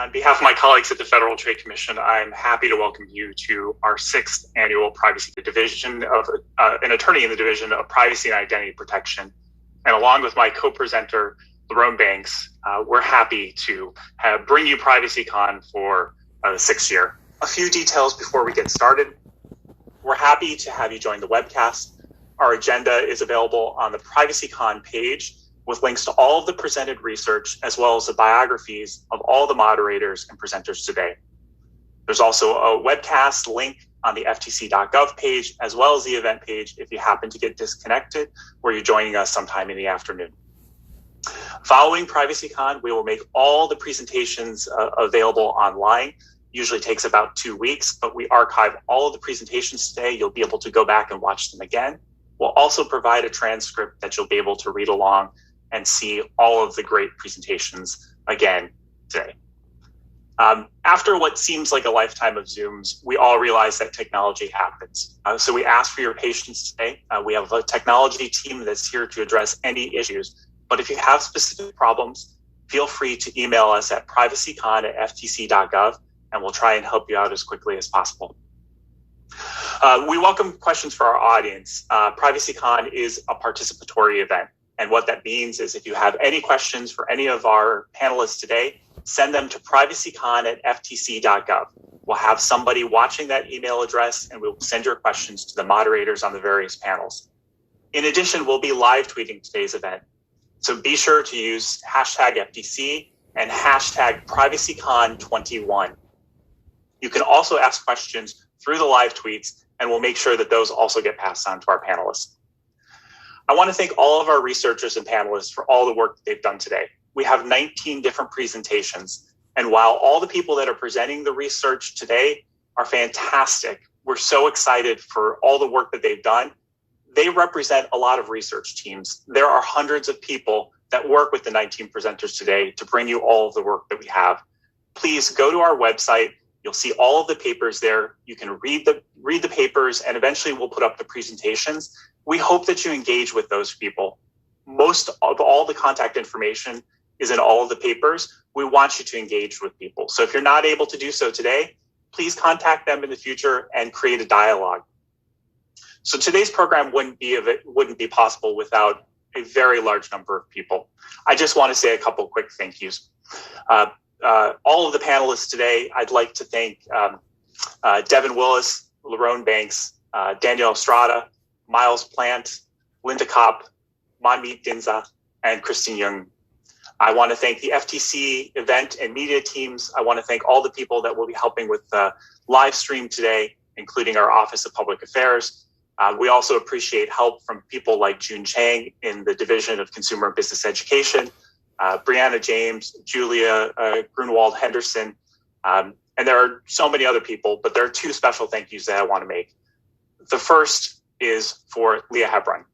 On behalf of my colleagues at the Federal Trade Commission, I'm happy to welcome you to our 6th annual Privacy Division of an attorney in the Division of Privacy and Identity Protection. And along with my co-presenter, Lerone Banks, we're happy to bring you Privacycon for the 6th year. A few details before we get started. We're happy to have you join the webcast. Our agenda is available on the Privacycon page with links to all of the presented research, as well as the biographies of all the moderators and presenters today. There's also a webcast link on the ftc.gov page, as well as the event page if you happen to get disconnected or you're joining us sometime in the afternoon. Following Privacycon, we will make all the presentations available online. Usually takes about 2 weeks, but we archive all of the presentations today. You'll be able to go back and watch them again. We'll also provide a transcript that you'll be able to read along and see all of the great presentations again today. After what seems like a lifetime of Zooms, we all realize that technology happens. So we ask for your patience today. We have a technology team that's here to address any issues. But if you have specific problems, feel free to email us at privacycon@ftc.gov, and we'll try and help you out as quickly as possible. We welcome questions for our audience. Privacycon is a participatory event. And what that means is if you have any questions for any of our panelists today, send them to privacycon@ftc.gov. We'll have somebody watching that email address, and we'll send your questions to the moderators on the various panels. In addition, we'll be live tweeting today's event. So be sure to use hashtag FTC and hashtag PrivacyCon21. You can also ask questions through the live tweets, and we'll make sure that those also get passed on to our panelists. I want to thank all of our researchers and panelists for all the work that they've done today. We have 19 different presentations, and while all the people that are presenting the research today are fantastic, we're so excited for all the work that they've done. They represent a lot of research teams. There are hundreds of people that work with the 19 presenters today to bring you all of the work that we have. Please go to our website. You'll see all of the papers there. You can read the papers, and eventually we'll put up the presentations. We hope that you engage with those people. Most of all the contact information is in all of the papers. We want you to engage with people. So if you're not able to do so today, please contact them in the future and create a dialogue. So today's program wouldn't be possible without a very large number of people. I just want to say a couple quick thank yous. All of the panelists today, I'd like to thank Devin Willis, Lerone Banks, Danielle Estrada, Miles Plant, Linda Kopp, Manmeet Dinza, and Christine Young. I want to thank the FTC event and media teams. I want to thank all the people that will be helping with the live stream today, including our Office of Public Affairs. We also appreciate help from people like June Chang in the Division of Consumer and Business Education, Brianna James, Julia Grunwald Henderson, and there are so many other people, but there are 2 special thank yous that I want to make. The first is for Leah Hebron.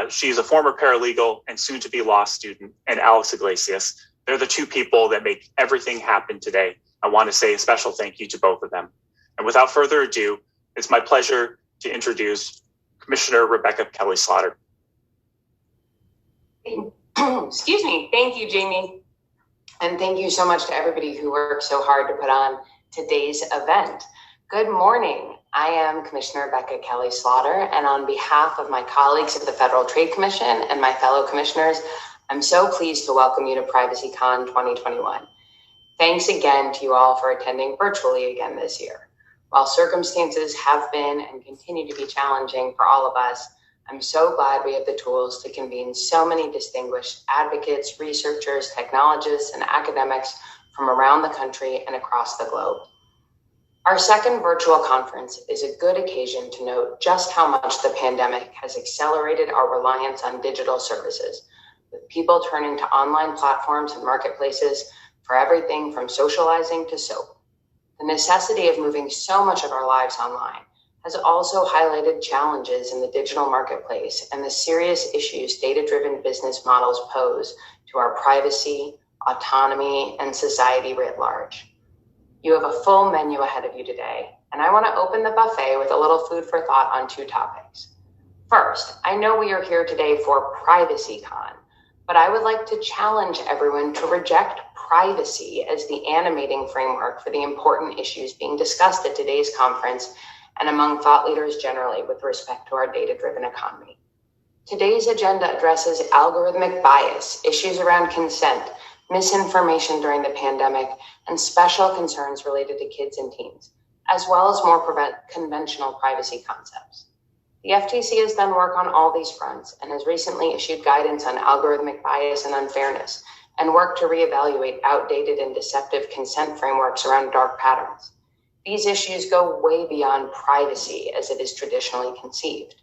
She's a former paralegal and soon-to-be law student, and Alex Iglesias. They're the 2 people that make everything happen today. I want to say a special thank you to both of them. And without further ado, it's my pleasure to introduce Commissioner Rebecca Kelly Slaughter. Excuse me. Thank you, Jamie. And thank you so much to everybody who worked so hard to put on today's event. Good morning. I am Commissioner Rebecca Kelly Slaughter, and on behalf of my colleagues at the Federal Trade Commission and my fellow commissioners, I'm so pleased to welcome you to Privacycon 2021. Thanks again to you all for attending virtually again this year. While circumstances have been and continue to be challenging for all of us, I'm so glad we have the tools to convene so many distinguished advocates, researchers, technologists, and academics from around the country and across the globe. Our second virtual conference is a good occasion to note just how much the pandemic has accelerated our reliance on digital services, with people turning to online platforms and marketplaces for everything from socializing to soap. The necessity of moving so much of our lives online has also highlighted challenges in the digital marketplace and the serious issues data-driven business models pose to our privacy, autonomy, and society writ large. You have a full menu ahead of you today, and I want to open the buffet with a little food for thought on 2 topics. First, I know we are here today for Privacycon, but I would like to challenge everyone to reject privacy as the animating framework for the important issues being discussed at today's conference and among thought leaders generally with respect to our data-driven economy. Today's agenda addresses algorithmic bias, issues around consent, misinformation during the pandemic, and special concerns related to kids and teens, as well as more conventional privacy concepts. The FTC has done work on all these fronts and has recently issued guidance on algorithmic bias and unfairness, and worked to reevaluate outdated and deceptive consent frameworks around dark patterns. These issues go way beyond privacy as it is traditionally conceived.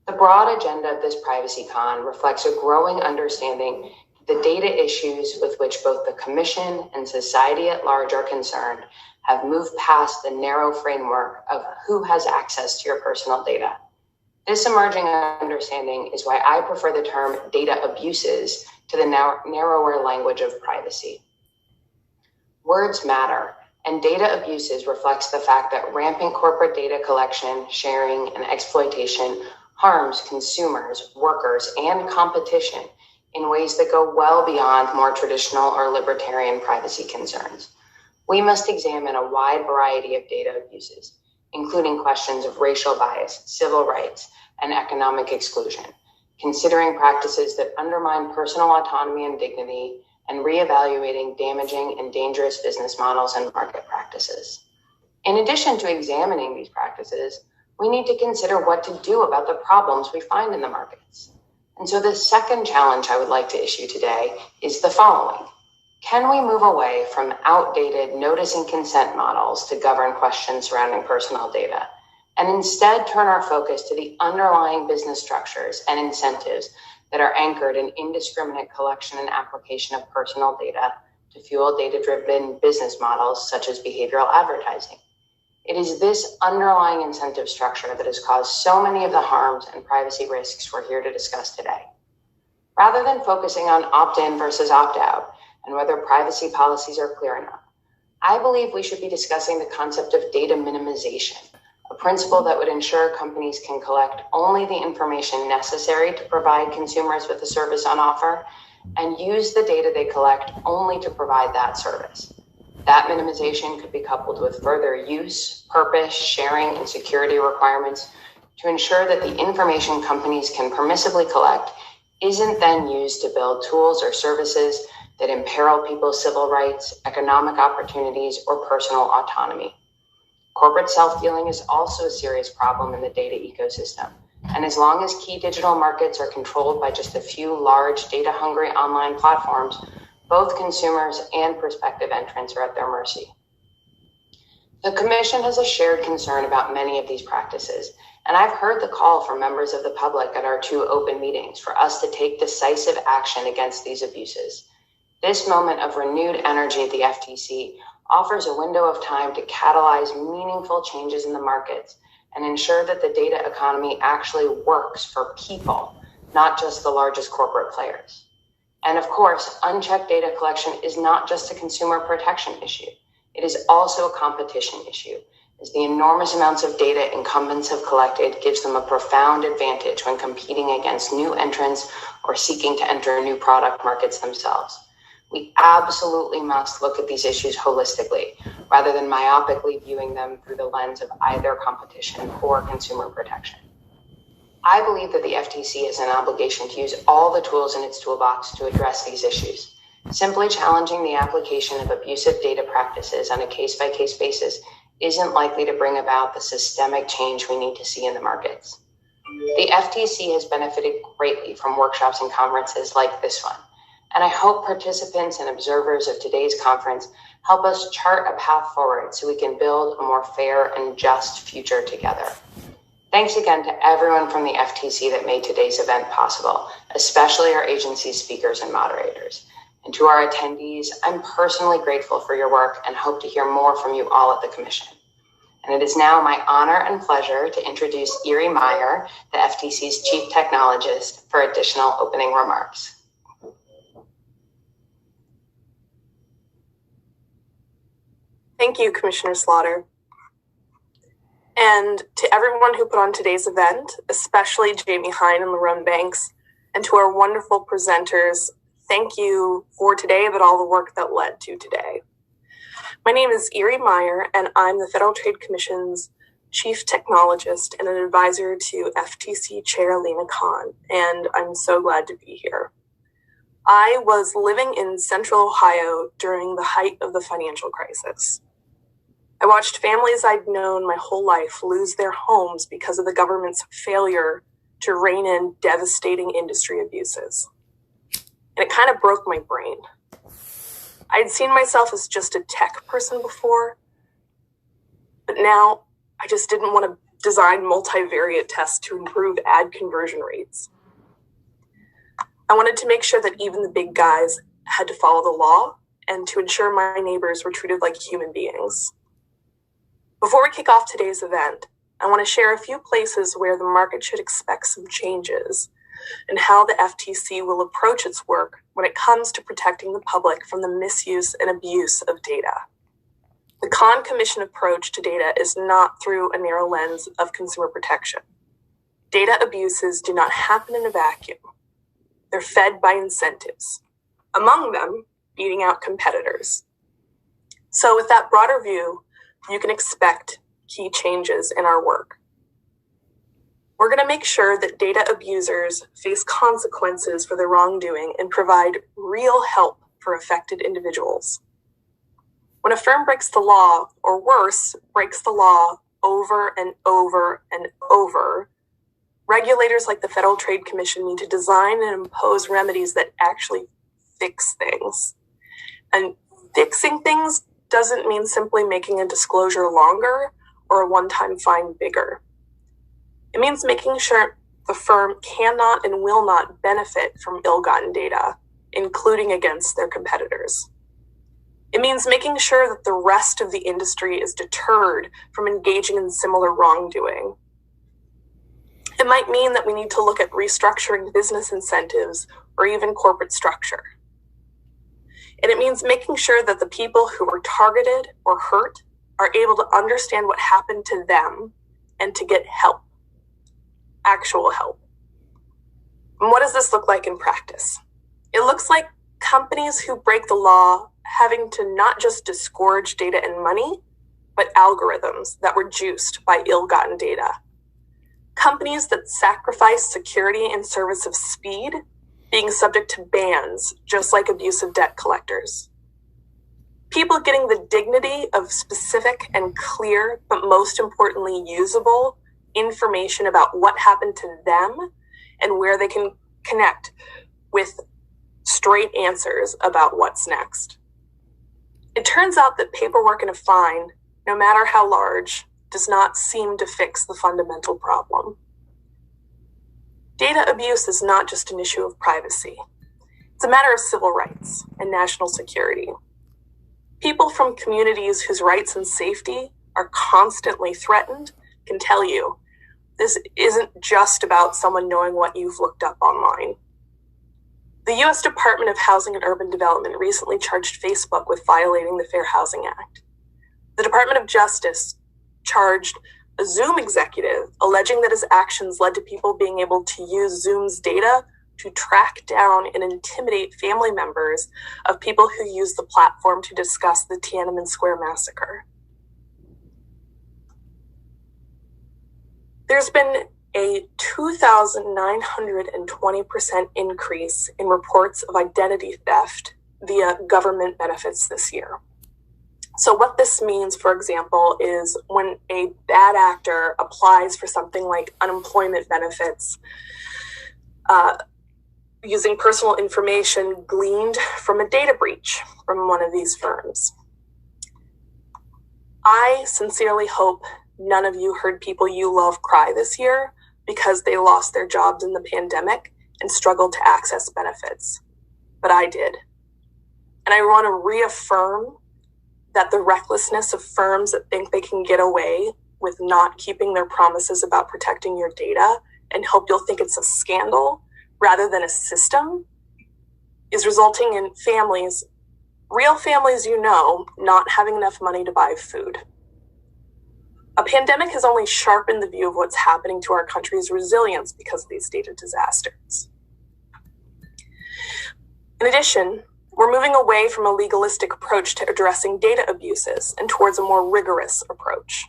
The broad agenda of this Privacycon reflects a growing understanding that the data issues with which both the Commission and society at large are concerned have moved past the narrow framework of who has access to your personal data. This emerging understanding is why I prefer the term data abuses to the narrower language of privacy. Words matter, and data abuses reflects the fact that rampant corporate data collection, sharing, and exploitation harms consumers, workers, and competition in ways that go well beyond more traditional or libertarian privacy concerns. We must examine a wide variety of data abuses, including questions of racial bias, civil rights, and economic exclusion, considering practices that undermine personal autonomy and dignity, and reevaluating damaging and dangerous business models and market practices. In addition to examining these practices, we need to consider what to do about the problems we find in the markets. And so the second challenge I would like to issue today is the following. Can we move away from outdated notice and consent models to govern questions surrounding personal data, and instead turn our focus to the underlying business structures and incentives that are anchored in indiscriminate collection and application of personal data to fuel data-driven business models such as behavioral advertising? It is this underlying incentive structure that has caused so many of the harms and privacy risks we're here to discuss today. Rather than focusing on opt-in versus opt-out and whether privacy policies are clear enough, I believe we should be discussing the concept of data minimization, a principle that would ensure companies can collect only the information necessary to provide consumers with the service on offer and use the data they collect only to provide that service. That minimization could be coupled with further use, purpose, sharing, and security requirements to ensure that the information companies can permissibly collect isn't then used to build tools or services that imperil people's civil rights, economic opportunities, or personal autonomy. Corporate self-dealing is also a serious problem in the data ecosystem. And as long as key digital markets are controlled by just a few large data-hungry online platforms, both consumers and prospective entrants are at their mercy. The Commission has a shared concern about many of these practices, and I've heard the call from members of the public at our 2 open meetings for us to take decisive action against these abuses. This moment of renewed energy at the FTC offers a window of time to catalyze meaningful changes in the markets and ensure that the data economy actually works for people, not just the largest corporate players. And of course, unchecked data collection is not just a consumer protection issue. It is also a competition issue, as the enormous amounts of data incumbents have collected gives them a profound advantage when competing against new entrants or seeking to enter new product markets themselves. We absolutely must look at these issues holistically, rather than myopically viewing them through the lens of either competition or consumer protection. I believe that the FTC has an obligation to use all the tools in its toolbox to address these issues. Simply challenging the application of abusive data practices on a case-by-case basis isn't likely to bring about the systemic change we need to see in the markets. The FTC has benefited greatly from workshops and conferences like this one, and I hope participants and observers of today's conference help us chart a path forward so we can build a more fair and just future together. Thanks again to everyone from the FTC that made today's event possible, especially our agency's speakers and moderators. And to our attendees, I'm personally grateful for your work and hope to hear more from you all at the Commission. And it is now my honor and pleasure to introduce Erie Meyer, the FTC's Chief Technologist, for additional opening remarks. Thank you, Commissioner Slaughter. And to everyone who put on today's event, especially Jamie Hine and Lerone Banks, and to our wonderful presenters, thank you for today, but all the work that led to today. My name is Erie Meyer, and I'm the Federal Trade Commission's Chief Technologist and an advisor to FTC Chair Lena Khan, and I'm so glad to be here. I was living in Central Ohio during the height of the financial crisis. I watched families I'd known my whole life lose their homes because of the government's failure to rein in devastating industry abuses. And it kind of broke my brain. I'd seen myself as just a tech person before, but now I just didn't want to design multivariate tests to improve ad conversion rates. I wanted to make sure that even the big guys had to follow the law and to ensure my neighbors were treated like human beings. Before we kick off today's event, I want to share a few places where the market should expect some changes and how the FTC will approach its work when it comes to protecting the public from the misuse and abuse of data. The Khan Commission approach to data is not through a narrow lens of consumer protection. Data abuses do not happen in a vacuum. They're fed by incentives, among them beating out competitors. So with that broader view, you can expect key changes in our work. We're going to make sure that data abusers face consequences for their wrongdoing and provide real help for affected individuals. When a firm breaks the law, or worse, breaks the law over and over and over, regulators like the Federal Trade Commission need to design and impose remedies that actually fix things. And fixing things doesn't mean simply making a disclosure longer or a one-time fine bigger. It means making sure the firm cannot and will not benefit from ill-gotten data, including against their competitors. It means making sure that the rest of the industry is deterred from engaging in similar wrongdoing. It might mean that we need to look at restructuring business incentives or even corporate structure. And it means making sure that the people who were targeted or hurt are able to understand what happened to them and to get help, actual help. And what does this look like in practice? It looks like companies who break the law having to not just disgorge data and money, but algorithms that were juiced by ill-gotten data. Companies that sacrifice security in service of speed being subject to bans, just like abusive debt collectors. People getting the dignity of specific and clear, but most importantly, usable information about what happened to them and where they can connect with straight answers about what's next. It turns out that paperwork and a fine, no matter how large, does not seem to fix the fundamental problem. Data abuse is not just an issue of privacy. It's a matter of civil rights and national security. People from communities whose rights and safety are constantly threatened can tell you this isn't just about someone knowing what you've looked up online. The U.S. Department of Housing and Urban Development recently charged Facebook with violating the Fair Housing Act. The Department of Justice charged a Zoom executive, alleging that his actions led to people being able to use Zoom's data to track down and intimidate family members of people who used the platform to discuss the Tiananmen Square massacre. There's been a 2,920% increase in reports of identity theft via government benefits this year. So what this means, for example, is when a bad actor applies for something like unemployment benefits, using personal information gleaned from a data breach from one of these firms. I sincerely hope none of you heard people you love cry this year because they lost their jobs in the pandemic and struggled to access benefits. But I did. And I want to reaffirm that the recklessness of firms that think they can get away with not keeping their promises about protecting your data and hope you'll think it's a scandal rather than a system is resulting in families, real families you know, not having enough money to buy food. A pandemic has only sharpened the view of what's happening to our country's resilience because of these data disasters. In addition, we're moving away from a legalistic approach to addressing data abuses and towards a more rigorous approach.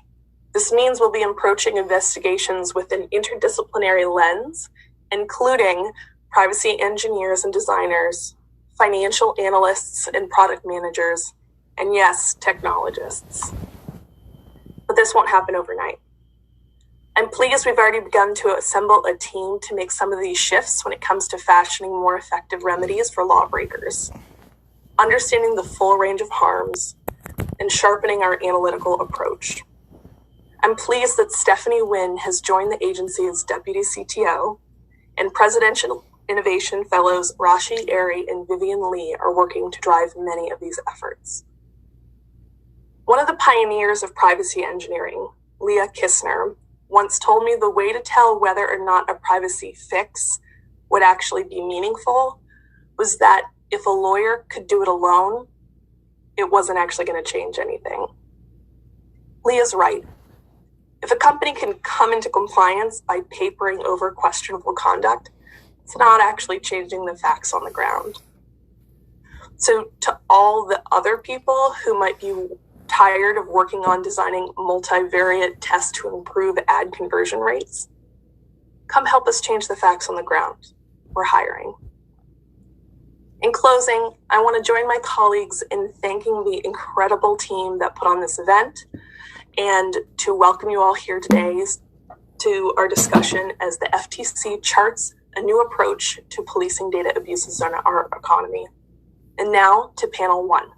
This means we'll be approaching investigations with an interdisciplinary lens, including privacy engineers and designers, financial analysts and product managers, and yes, technologists. But this won't happen overnight. I'm pleased we've already begun to assemble a team to make some of these shifts when it comes to fashioning more effective remedies for lawbreakers, understanding the full range of harms, and sharpening our analytical approach. I'm pleased that Stephanie Wynn has joined the agency as Deputy CTO, and Presidential Innovation Fellows Rashi Airy and Vivian Lee are working to drive many of these efforts. One of the pioneers of privacy engineering, Leah Kistner, once told me the way to tell whether or not a privacy fix would actually be meaningful was that if a lawyer could do it alone, it wasn't actually going to change anything. Leah's right. If a company can come into compliance by papering over questionable conduct, it's not actually changing the facts on the ground. So to all the other people who might be tired of working on designing multivariate tests to improve ad conversion rates, come help us change the facts on the ground. We're hiring. In closing, I want to join my colleagues in thanking the incredible team that put on this event and to welcome you all here today to our discussion as the FTC charts a new approach to policing data abuses in our economy. And now to panel one.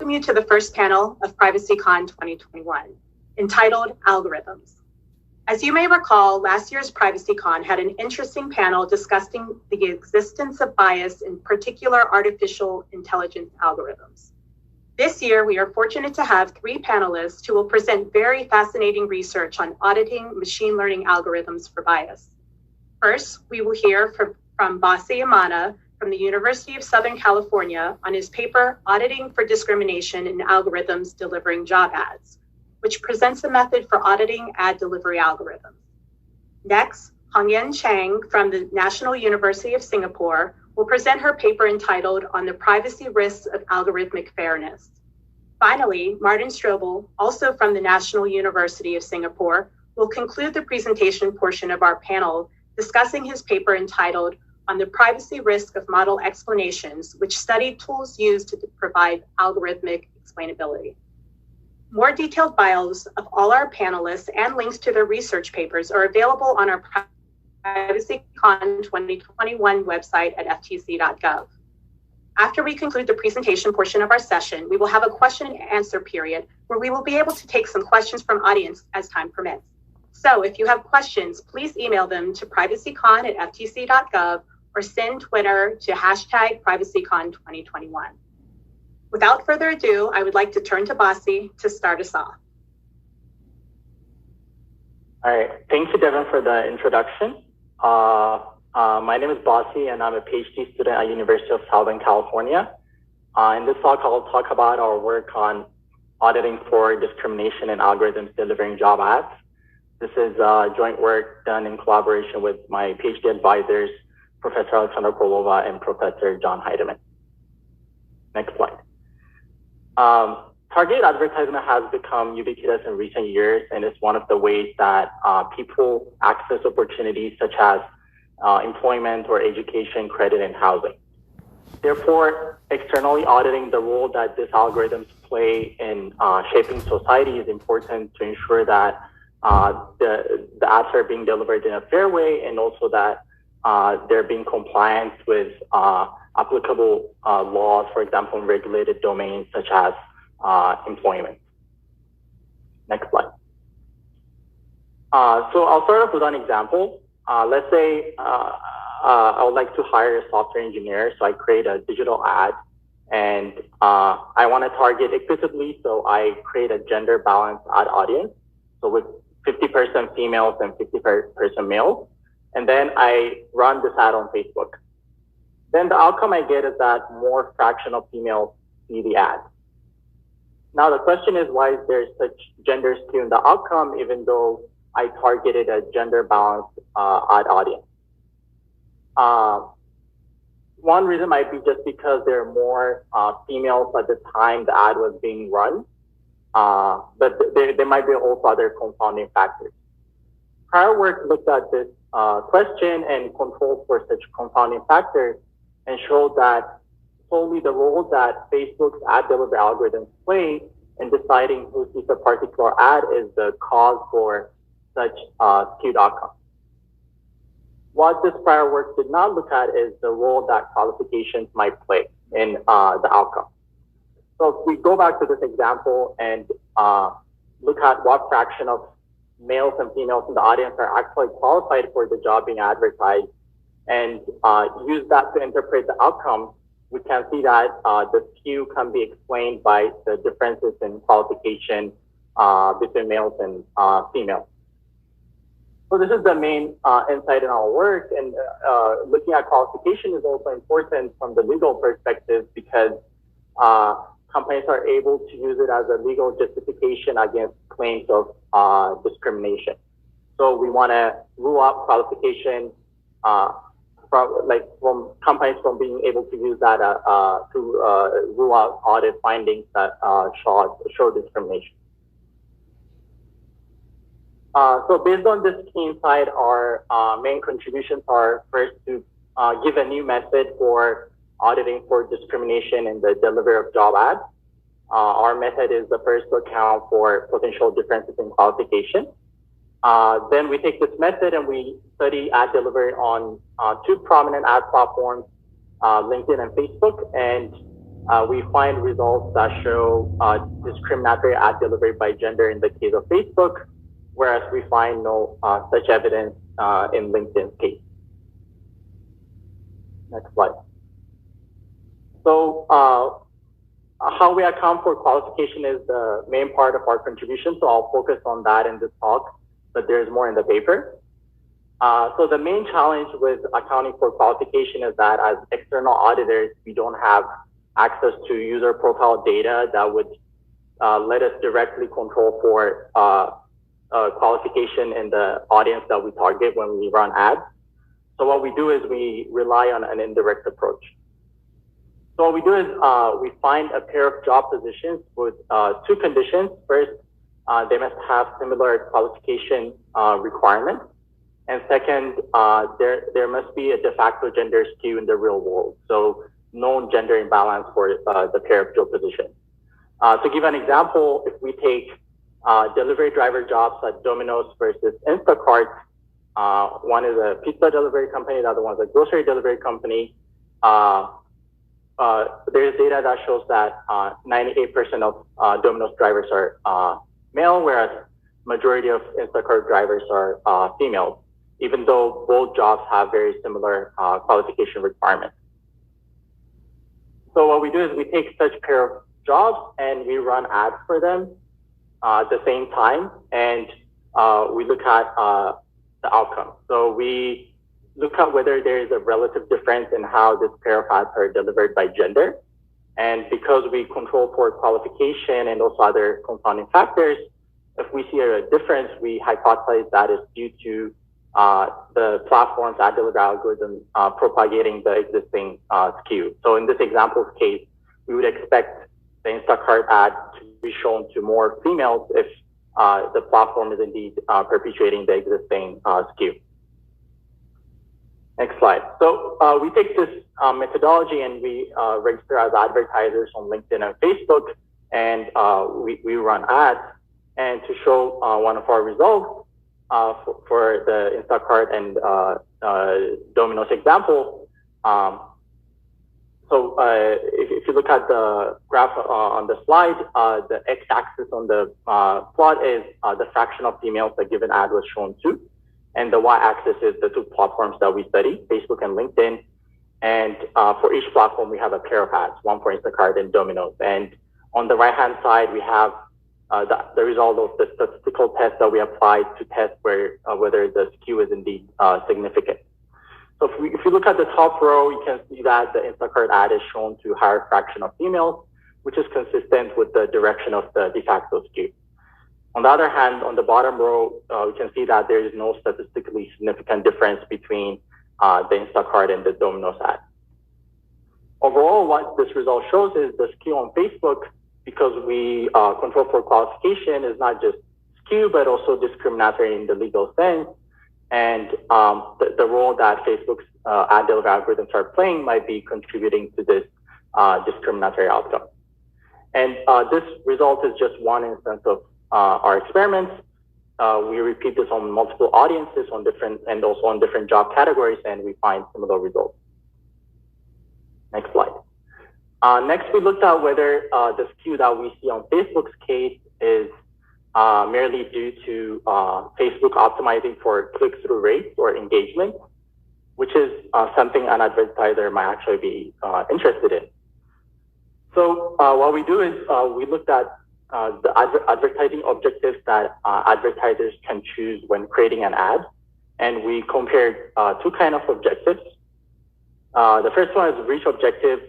welcome you to the first panel of Privacycon 2021, entitled Algorithms. As you may recall, last year's Privacycon had an interesting panel discussing the existence of bias in particular artificial intelligence algorithms. This year, we are fortunate to have 3 panelists who will present very fascinating research on auditing machine learning algorithms for bias. First, we will hear from Basi Amana from the University of Southern California on his paper, Auditing for Discrimination in Algorithms Delivering Job Ads, which presents a method for auditing ad delivery algorithms. Next, Hongyan Chang from the National University of Singapore will present her paper entitled On the Privacy Risks of Algorithmic Fairness. Finally, Martin Strobel, also from the National University of Singapore, will conclude the presentation portion of our panel discussing his paper entitled On the Privacy Risk of Model Explanations, which studied tools used to provide algorithmic explainability. More detailed bios of all our panelists and links to their research papers are available on our Privacycon 2021 website at ftc.gov. After we conclude the presentation portion of our session, we will have a question and answer period where we will be able to take some questions from audience as time permits. So if you have questions, please email them to privacycon@ftc.gov or send Twitter to #privacycon 2021. Without further ado, I would like to turn to Basi to start us off. All right, thank you, Devin, for the introduction. My name is Basi, and I'm a PhD student at University of Southern California. In this talk, I'll talk about our work on auditing for discrimination in algorithms delivering job ads. This is joint work done in collaboration with my PhD advisors, Professor Alexandra Krolova and Professor John Heidemann. Next slide. Targeted advertisement has become ubiquitous in recent years, and it's one of the ways that people access opportunities such as employment or education, credit, and housing. Therefore, externally auditing the role that these algorithms play in shaping society is important to ensure that the ads are being delivered in a fair way, and also that they're being compliant with applicable laws, for example, in regulated domains such as employment. Next slide. So I'll start off with an example. Let's say I would like to hire a software engineer, so I create a digital ad, and I want to target equitably, so I create a gender balanced ad audience, so with 50% females and 50% males, and then I run this ad on Facebook. Then the outcome I get is that more fraction of females see the ad. Now the question is, why is there such gender skew in the outcome, even though I targeted a gender balanced ad audience? One reason might be just because there are more females at the time the ad was being run, but there might be also other confounding factors. Prior work looked at this question and controlled for such confounding factors and showed that solely the role that Facebook's ad delivery algorithms play in deciding who sees a particular ad is the cause for such skewed outcomes. What this prior work did not look at is the role that qualifications might play in the outcome. So if we go back to this example and look at what fraction of males and females in the audience are actually qualified for the job being advertised, and use that to interpret the outcome, we can see that the skew can be explained by the differences in qualification between males and females. So this is the main insight in our work, and looking at qualification is also important from the legal perspective because companies are able to use it as a legal justification against claims of discrimination. So we want to rule out qualification from companies from being able to use that to rule out audit findings that show discrimination. So based on this key insight, our main contributions are first to give a new method for auditing for discrimination in the delivery of job ads. Our method is the first to account for potential differences in qualification. Then we take this method and we study ad delivery on 2 prominent ad platforms, LinkedIn and Facebook, and we find results that show discriminatory ad delivery by gender in the case of Facebook, whereas we find no such evidence in LinkedIn's case. Next slide. So how we account for qualification is the main part of our contribution, so I'll focus on that in this talk, but there's more in the paper. So the main challenge with accounting for qualification is that as external auditors, we don't have access to user profile data that would let us directly control for qualification in the audience that we target when we run ads. So what we do is we rely on an indirect approach. So what we do is we find a pair of job positions with two conditions. First, they must have similar qualification requirements. And second, there must be a de facto gender skew in the real world. So known gender imbalance for the pair of job positions. To give an example, if we take delivery driver jobs at Domino's versus Instacart, one is a pizza delivery company, the other one is a grocery delivery company. There's data that shows that 98% of Domino's drivers are male, whereas majority of Instacart drivers are female, even though both jobs have very similar qualification requirements. So what we do is we take such pair of jobs and we run ads for them at the same time, and we look at the outcome. So we look at whether there is a relative difference in how this pair of ads are delivered by gender. And because we control for qualification and also other confounding factors, if we see a difference, we hypothesize that is due to the platform's ad delivery algorithm propagating the existing skew. So in this example's case, we would expect the Instacart ad to be shown to more females if the platform is indeed perpetuating the existing skew. Next slide. So we take this methodology and we register as advertisers on LinkedIn and Facebook, and we run ads. And to show one of our results for the Instacart and Domino's example, if you look at the graph on the slide, the x-axis on the plot is the fraction of females the given ad was shown to. And the y-axis is the two platforms that we study, Facebook and LinkedIn. And for each platform, we have a pair of ads, one for Instacart and Domino's. And on the right-hand side, we have the result of the statistical test that we applied to test whether the skew is indeed significant. So if you look at the top row, you can see that the Instacart ad is shown to a higher fraction of females, which is consistent with the direction of the de facto skew. On the other hand, on the bottom row, we can see that there is no statistically significant difference between the Instacart and the Domino's ad. Overall, what this result shows is the skew on Facebook, because we control for qualification, is not just skew, but also discriminatory in the legal sense. And the role that Facebook's ad delivery algorithms are playing might be contributing to this discriminatory outcome. And this result is just one instance of our experiments. We repeat this on multiple audiences on different job categories, and we find similar results. Next slide. Next, we looked at whether the skew that we see on Facebook's case is merely due to Facebook optimizing for click-through rates or engagement, which is something an advertiser might actually be interested in. So what we do is we looked at the advertising objectives that advertisers can choose when creating an ad, and we compared two kinds of objectives. The first one is reach objective,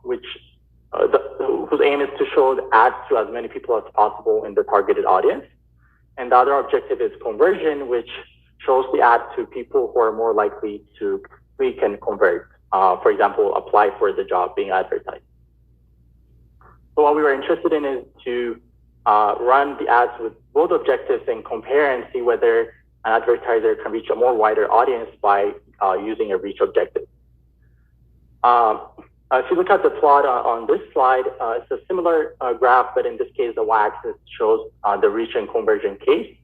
whose aim is to show the ads to as many people as possible in the targeted audience. And the other objective is conversion, which shows the ad to people who are more likely to click and convert, for example, apply for the job being advertised. So what we were interested in is to run the ads with both objectives and compare and see whether an advertiser can reach a more wider audience by using a reach objective. If you look at the plot on this slide, it's a similar graph, but in this case, the y-axis shows the reach and conversion case.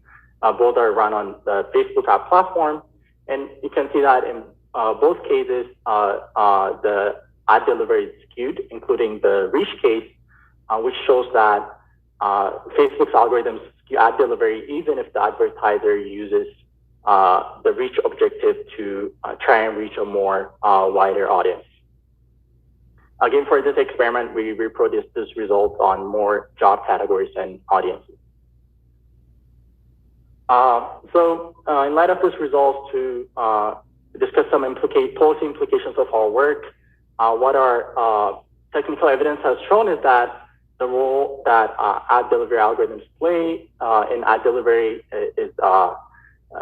Both are run on the Facebook ad platform. And you can see that in both cases, the ad delivery is skewed, including the reach case, which shows that Facebook's algorithms skew ad delivery even if the advertiser uses the reach objective to try and reach a more wider audience. Again, for this experiment, we reproduced this result on more job categories and audiences. In light of this result, to discuss some policy implications of our work, what our technical evidence has shown is that the role that ad delivery algorithms play in ad delivery is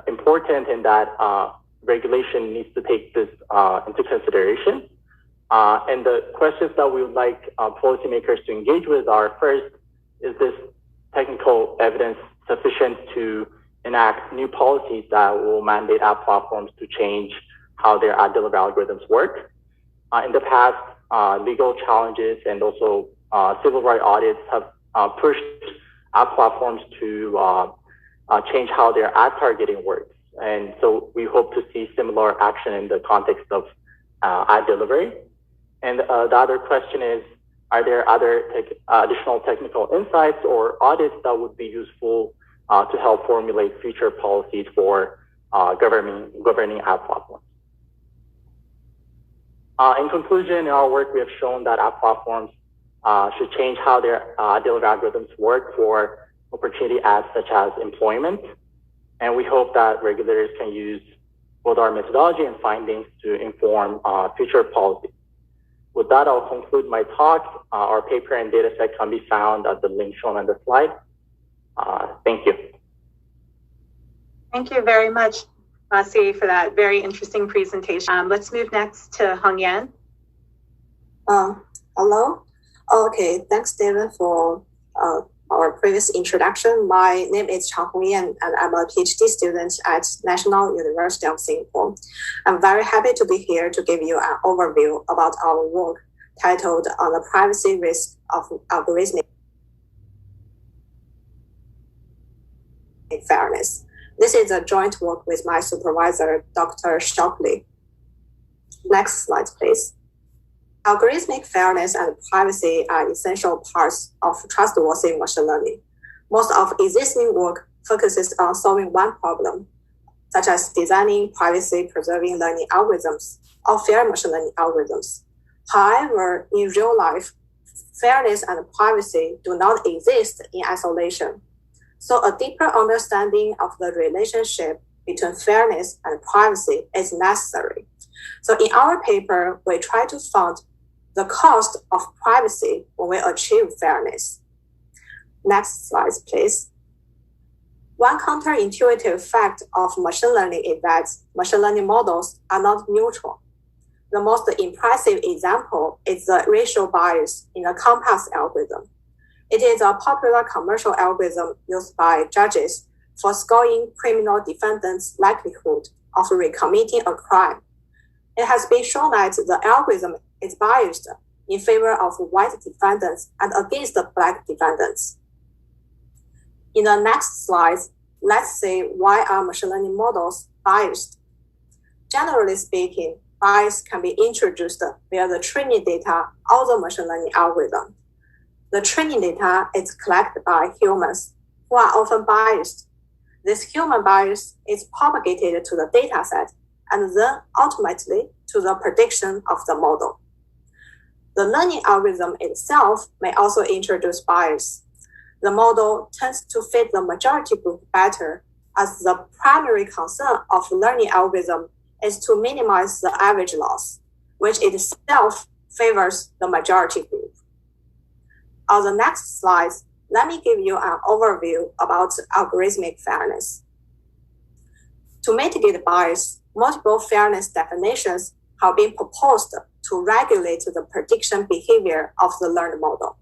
important, and that regulation needs to take this into consideration. And the questions that we would like policymakers to engage with are: first, is this technical evidence sufficient to enact new policies that will mandate ad platforms to change how their ad delivery algorithms work? In the past, legal challenges and also civil rights audits have pushed ad platforms to change how their ad targeting works. And so we hope to see similar action in the context of ad delivery. And the other question is, are there other additional technical insights or audits that would be useful to help formulate future policies for governing ad platforms? In conclusion, in our work, we have shown that ad platforms should change how their delivery algorithms work for opportunity ads such as employment. And we hope that regulators can use both our methodology and findings to inform future policy. With that, I'll conclude my talk. Our paper and data set can be found at the link shown on the slide. Thank you. Thank you very much, Masi, for that very interesting presentation. Let's move next to Hong Yan. Hello. Okay, thanks, David, for our previous introduction. My name is Chang Hong Yan, and I'm a PhD student at National University of Singapore. I'm very happy to be here to give you an overview about our work titled "On the Privacy Risk of Algorithmic Fairness." This is a joint work with my supervisor, Dr. Shockley. Next slide, please. Algorithmic fairness and privacy are essential parts of trustworthy machine learning. Most of existing work focuses on solving one problem, such as designing privacy-preserving learning algorithms or fair machine learning algorithms. However, in real life, fairness and privacy do not exist in isolation. So a deeper understanding of the relationship between fairness and privacy is necessary. So in our paper, we try to find the cost of privacy when we achieve fairness. Next slide, please. One counterintuitive fact of machine learning is that machine learning models are not neutral. The most impressive example is the racial bias in the COMPASS algorithm. It is a popular commercial algorithm used by judges for scoring criminal defendants' likelihood of recommitting a crime. It has been shown that the algorithm is biased in favor of white defendants and against the black defendants. In the next slide, let's see why are machine learning models biased. Generally speaking, bias can be introduced via the training data of the machine learning algorithm. The training data is collected by humans who are often biased. This human bias is propagated to the dataset and then ultimately to the prediction of the model. The learning algorithm itself may also introduce bias. The model tends to fit the majority group better, as the primary concern of learning algorithm is to minimize the average loss, which itself favors the majority group. On the next slide, let me give you an overview about algorithmic fairness. To mitigate bias, multiple fairness definitions have been proposed to regulate the prediction behavior of the learned model.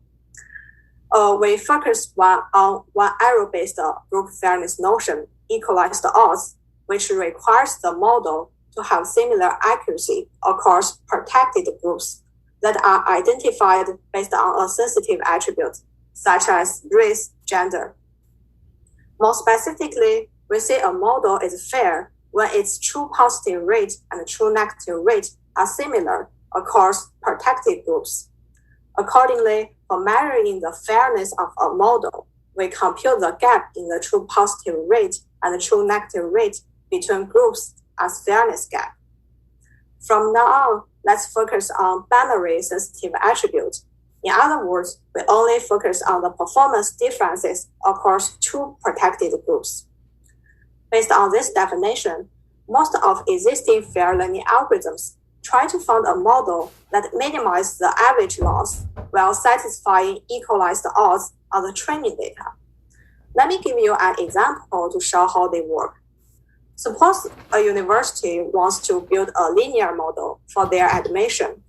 We focus on one error-based group fairness notion, equalized odds, which requires the model to have similar accuracy across protected groups that are identified based on a sensitive attribute, such as race, gender. More specifically, we say a model is fair when its true positive rate and true negative rate are similar across protected groups. Accordingly, for measuring the fairness of a model, we compute the gap in the true positive rate and the true negative rate between groups as fairness gap. From now on, let's focus on binary sensitive attributes. In other words, we only focus on the performance differences across two protected groups. Based on this definition, most of existing fair learning algorithms try to find a model that minimizes the average loss while satisfying equalized odds on the training data. Let me give you an example to show how they work. Suppose a university wants to build a linear model for their admission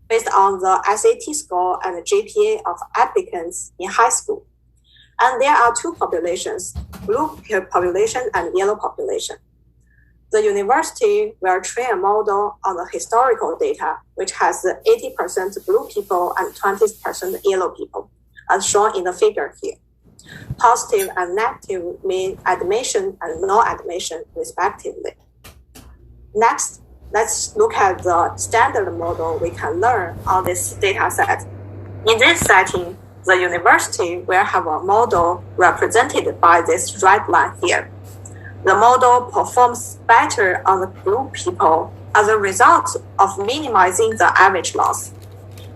based on the SAT score and the GPA of applicants in high school. And there are two populations, blue population and yellow population. The university will train a model on the historical data, which has 80% blue people and 20% yellow people, as shown in the figure here. Positive and negative mean admission and no admission, respectively. Next, let's look at the standard model we can learn on this data set. In this setting, the university will have a model represented by this red line here. The model performs better on the blue people as a result of minimizing the average loss.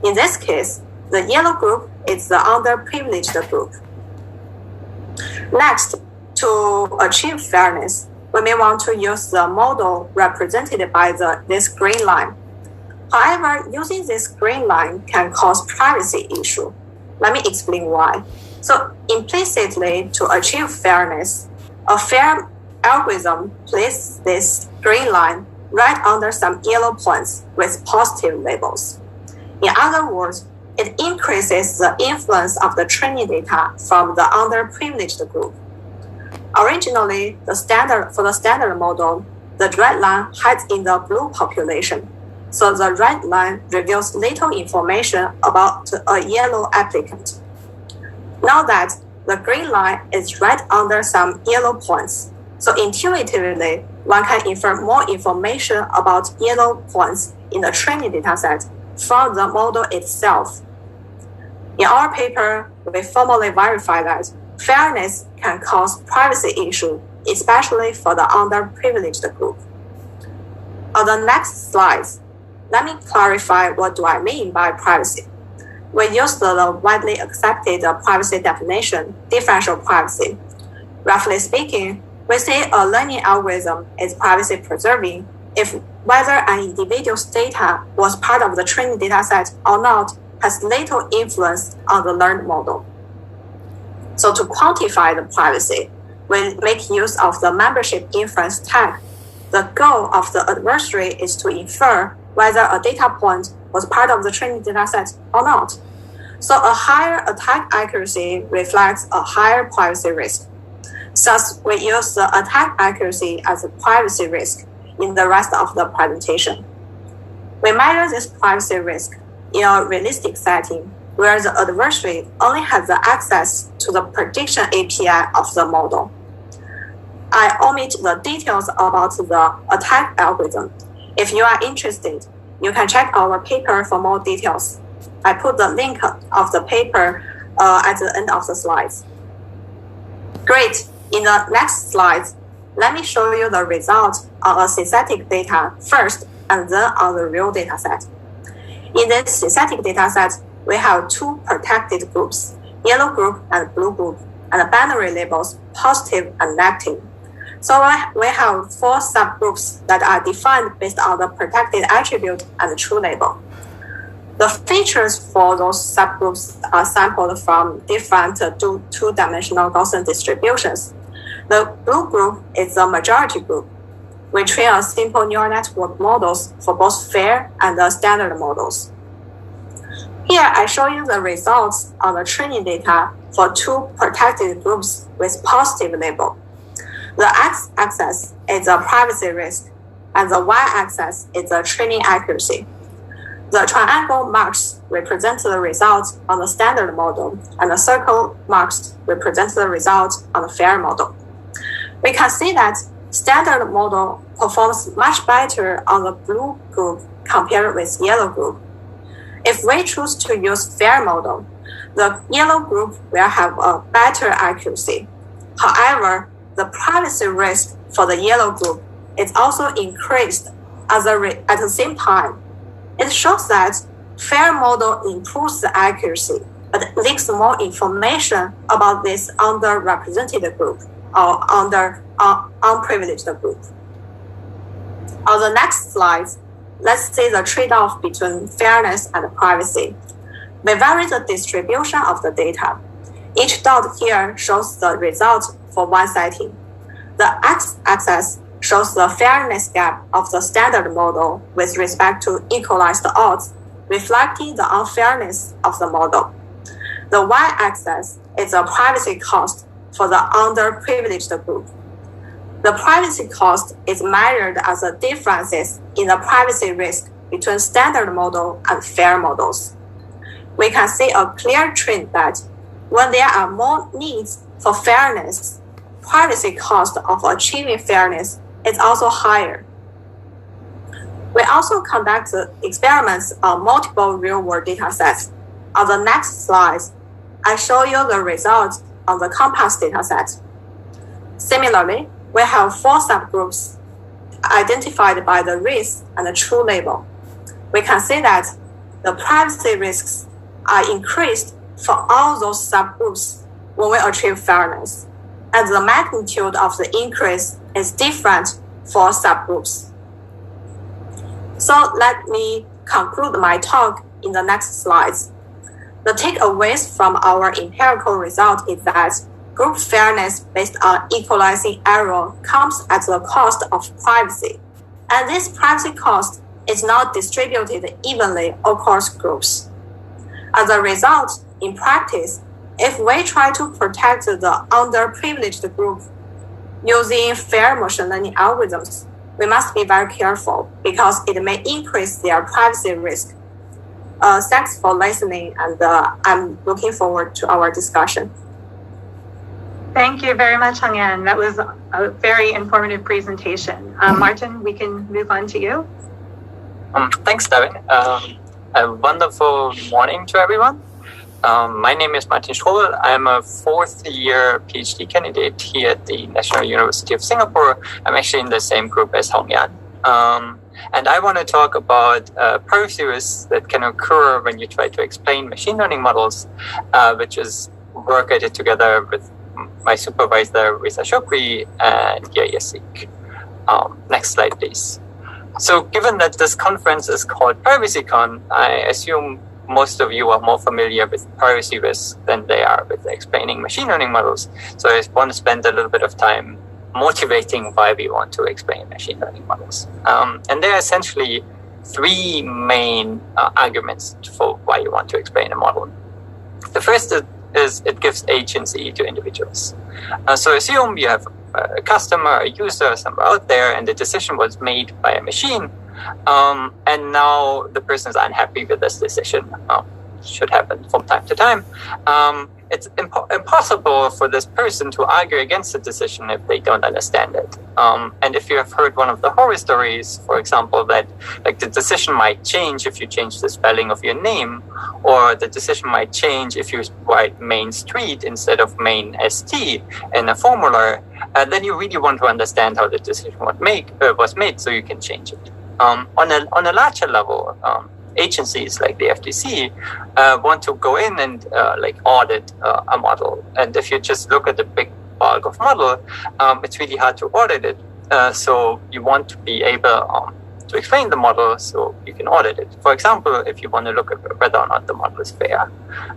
In this case, the yellow group is the underprivileged group. Next, to achieve fairness, we may want to use the model represented by this green line. However, using this green line can cause privacy issue. Let me explain why. So implicitly, to achieve fairness, a fair algorithm places this green line right under some yellow points with positive labels. In other words, it increases the influence of the training data from the underprivileged group. Originally, for the standard model, the red line hides in the blue population, so the red line reveals little information about a yellow applicant. Now that the green line is right under some yellow points, so intuitively, one can infer more information about yellow points in the training dataset from the model itself. In our paper, we formally verify that fairness can cause privacy issue, especially for the underprivileged group. On the next slides, let me clarify what do I mean by privacy. We use the widely accepted privacy definition, differential privacy. Roughly speaking, we say a learning algorithm is privacy preserving if whether an individual's data was part of the training dataset or not has little influence on the learned model. So to quantify the privacy, we make use of the membership inference tag. The goal of the adversary is to infer whether a data point was part of the training dataset or not. So a higher attack accuracy reflects a higher privacy risk. Thus, we use the attack accuracy as a privacy risk in the rest of the presentation. We measure this privacy risk in a realistic setting where the adversary only has the access to the prediction API of the model. I omit the details about the attack algorithm. If you are interested, you can check our paper for more details. I put the link of the paper at the end of the slides. Great. In the next slides, let me show you the results on a synthetic data first and then on the real data set. In this synthetic data set, we have two protected groups, yellow group and blue group, and the binary labels positive and negative. So we have four subgroups that are defined based on the protected attribute and the true label. The features for those subgroups are sampled from different two-dimensional Gaussian distributions. The blue group is the majority group. We train a simple neural network models for both fair and the standard models. Here, I show you the results on the training data for two protected groups with positive label. The x-axis is the privacy risk, and the y-axis is the training accuracy. The triangle marks represent the results on the standard model, and the circle marks represent the results on the fair model. We can see that standard model performs much better on the blue group compared with yellow group, If we choose to use fair model, the yellow group will have a better accuracy. However, the privacy risk for the yellow group is also increased at the same time. It shows that fair model improves the accuracy, but leaks more information about this underrepresented group or unprivileged group. On the next slide, let's see the trade-off between fairness and privacy. We vary the distribution of the data. Each dot here shows the result for one setting. The x-axis shows the fairness gap of the standard model with respect to equalized odds, reflecting the unfairness of the model. The y-axis is the privacy cost for the underprivileged group. The privacy cost is measured as the differences in the privacy risk between standard model and fair models. We can see a clear trend that when there are more needs for fairness, privacy cost of achieving fairness is also higher. We also conduct experiments on multiple real-world data sets. On the next slide, I show you the results on the Compass dataset. Similarly, we have 4 subgroups identified by the race and the true label. We can see that the privacy risks are increased for all those subgroups when we achieve fairness, and the magnitude of the increase is different for subgroups. So let me conclude my talk in the next slides. The takeaways from our empirical result is that group fairness based on equalizing error comes at the cost of privacy, and this privacy cost is not distributed evenly across groups. As a result, in practice, if we try to protect the underprivileged group using fair machine learning algorithms, we must be very careful because it may increase their privacy risk. Thanks for listening, and I'm looking forward to our discussion. Thank you very much, Hong-Yan. That was a very informative presentation. Martin, we can move on to you. Thanks, Devin. A wonderful morning to everyone. My name is Martin Schroll. I'm a 4th-year PhD candidate here at the National University of Singapore. I'm actually in the same group as Hong-Yan. And I want to talk about privacy risks that can occur when you try to explain machine learning models, which is work I did together with my supervisor, Risa Chokri, and Yaya Sikh. Next slide, please. So given that this conference is called Privacycon, I assume most of you are more familiar with privacy risks than they are with explaining machine learning models. So I want to spend a little bit of time motivating why we want to explain machine learning models. And there are essentially 3 main arguments for why you want to explain a model. The first is it gives agency to individuals. So assume you have a customer, a user somewhere out there, and the decision was made by a machine, and now the person is unhappy with this decision. Should happen from time to time. It's impossible for this person to argue against the decision if they don't understand it. And if you have heard one of the horror stories, for example, that like the decision might change if you change the spelling of your name, or the decision might change if you write Main Street instead of Main ST in a formula, then you really want to understand how the decision was made so you can change it. On a larger level, agencies like the FTC want to go in and audit a model. And if you just look at the big bulk of model, it's really hard to audit it. So you want to be able to explain the model so you can audit it. For example, if you want to look at whether or not the model is fair.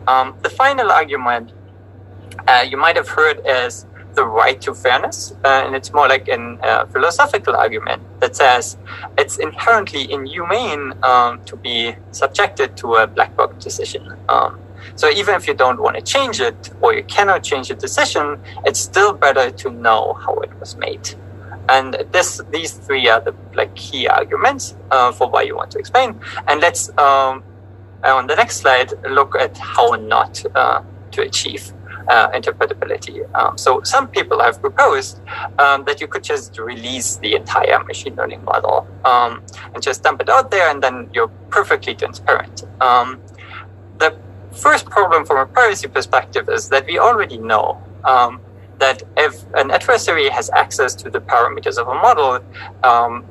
The final argument you might have heard is the right to fairness, and it's more like a philosophical argument that says it's inherently inhumane to be subjected to a black box decision. So even if you don't want to change it or you cannot change the decision, it's still better to know how it was made. And these 3 are the key arguments for why you want to explain. And let's on the next slide look at how not to achieve interpretability. So some people have proposed that you could just release the entire machine learning model and just dump it out there, and then you're perfectly transparent. The first problem from a privacy perspective is that we already know that if an adversary has access to the parameters of a model,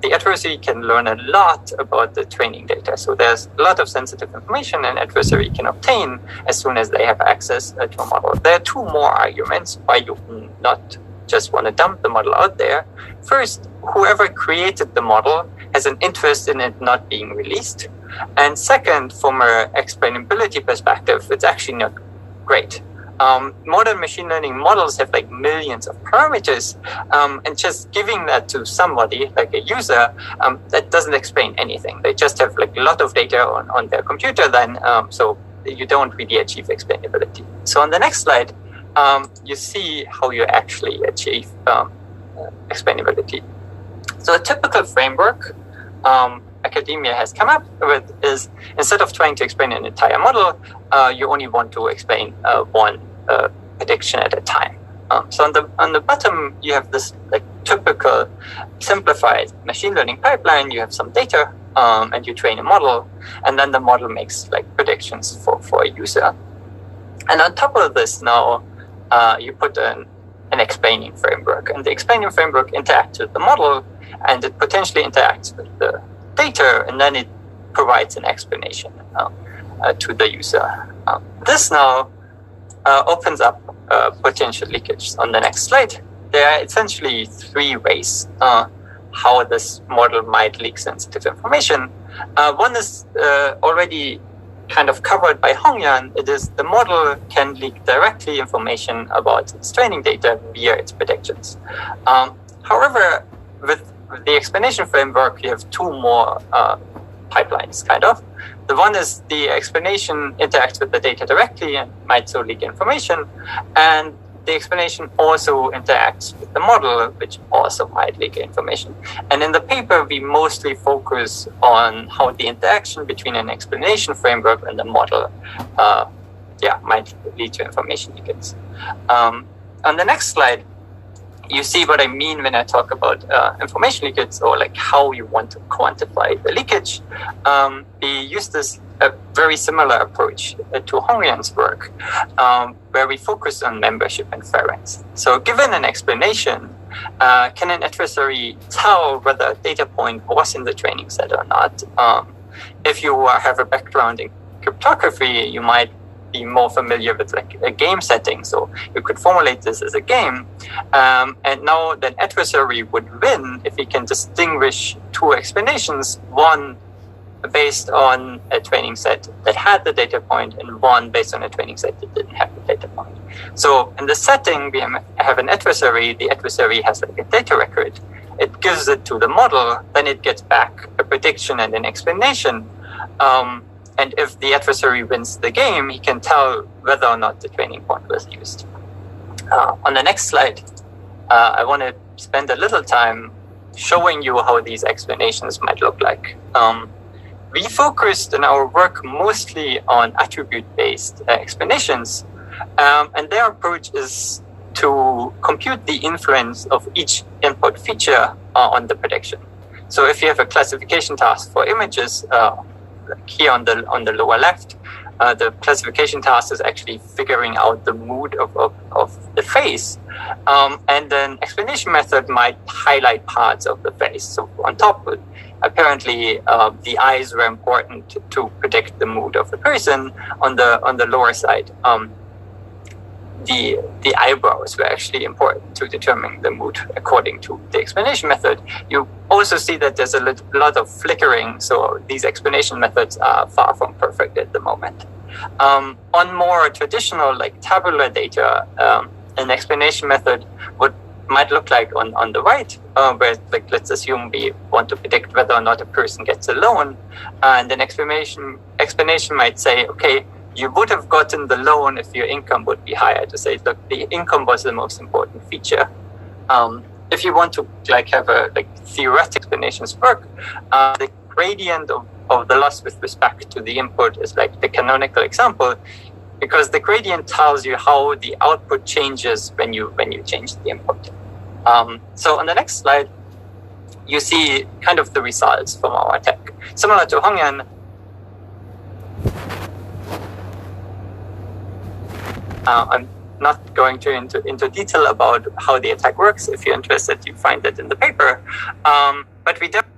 the adversary can learn a lot about the training data. So there's a lot of sensitive information an adversary can obtain as soon as they have access to a model. There are two more arguments why you not just want to dump the model out there. First, whoever created the model has an interest in it not being released. And second, from an explainability perspective, it's actually not great. Modern machine learning models have like millions of parameters, and just giving that to somebody like a user, that doesn't explain anything. They just have like a lot of data on their computer then, so you don't really achieve explainability. So on the next slide, you see how you actually achieve explainability. So a typical framework academia has come up with is, instead of trying to explain an entire model, you only want to explain one prediction at a time. So on the bottom, you have this like typical simplified machine learning pipeline. You have some data, and you train a model, and then the model makes like predictions for a user. And on top of this, now you put an explaining framework, and the explaining framework interacts with the model, and it potentially interacts with the data, and then it provides an explanation to the user. This now opens up potential leakage. On the next slide, there are essentially three ways how this model might leak sensitive information. One is already kind of covered by Hongyan. It is the model can leak directly information about its training data via its predictions. However, with the explanation framework, you have two more pipelines, kind of. The one is the explanation interacts with the data directly and might so leak information, and the explanation also interacts with the model, which also might leak information. And in the paper, we mostly focus on how the interaction between an explanation framework and the model might lead to information leakage. On the next slide, you see what I mean when I talk about information leakage, or like how you want to quantify the leakage. We use this very similar approach to Hongyan's work, where we focus on membership inference. So given an explanation, can an adversary tell whether a data point was in the training set or not? If you have a background in cryptography, you might be more familiar with like a game setting. So you could formulate this as a game. And now the adversary would win if he can distinguish two explanations, one based on a training set that had the data point and one based on a training set that didn't have the data point. So in the setting, we have an adversary. The adversary has like a data record. It gives it to the model, then it gets back a prediction and an explanation. And if the adversary wins the game, he can tell whether or not the training point was used. On the next slide, I want to spend a little time showing you how these explanations might look like. We focused in our work mostly on attribute-based explanations, and their approach is to compute the influence of each input feature on the prediction. So if you have a classification task for images, here on the lower left, the classification task is actually figuring out the mood of the face, and an explanation method might highlight parts of the face. So on top, apparently the eyes were important to predict the mood of the person. On the lower side, the eyebrows were actually important to determine the mood according to the explanation method. You also see that there's a lot of flickering, so these explanation methods are far from perfect at the moment. On more traditional, like tabular data, an explanation method might look like on the right, where like let's assume we want to predict whether or not a person gets a loan, and an explanation might say, okay, you would have gotten the loan if your income would be higher, to say, look, the income was the most important feature. If you want to like have a like theoretical explanations work, the gradient of the loss with respect to the input is like the canonical example. because the gradient tells you how the output changes when you change the input. So on the next slide, you see kind of the results from our attack. Similar to Hongyan, I'm not going into detail about how the attack works. If you're interested, you find it in the paper. But we definitely